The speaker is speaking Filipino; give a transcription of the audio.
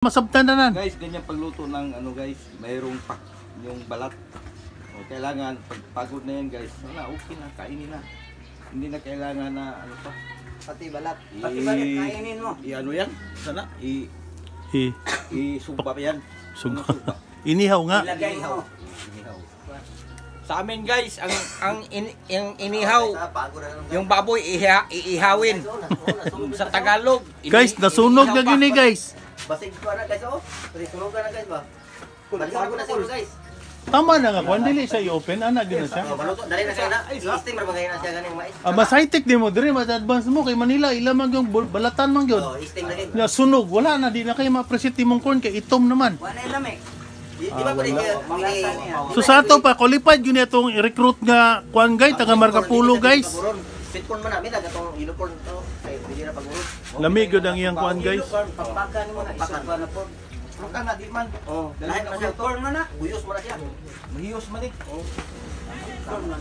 Masabtan na nan. Guys, ganyan pagluto ng ano guys, mayroong pak yung balat. O, kailangan pagpagod na yan guys. Wala, okay na, kainin na. Hindi na kailangan na ano pa. Pati balat. Pati balat, kainin mo. Ano yan? Sana isupa pa yan. Suga. Ano, supa? Inihaw nga. Ilagay mo. Inihaw. Sa amin guys, yung inihaw, Pagod na lang. yung baboy iihawin. Sa Tagalog, Guys, nasunog na gini guys. Basig ko na guys, oh. Pati sunog ka na guys ba? Balisan ko na siguro guys. Tama na nga, kung dili siya i-open, ana gina siya. Oh, maluto, dali na siya na. I-steam ra bagay na siya ganing mais. Mas high-tech din mo, dire, mas advance mo. Kay Manila, ilamang yung balatan man yun. Oh, i-steam na guys. Na sunog, wala na, di na kayo ma-appreciate timong corn, kay itom naman. Wala na lamig. Di ba pwede So sa ato pa, qualified yun itong recruit nga, kuan guys, taga Marcapulo guys. Sitcon man namin, gatong ilocon to. Kay pwede na pagurot. Lamig yun ang iyang kuan guys. Pagpakan mo na, isugba na po. Pero ka na, di man. Oh, lahat na siya corn na na. Buyos mo na siya. Mahiyos man eh. Corn man.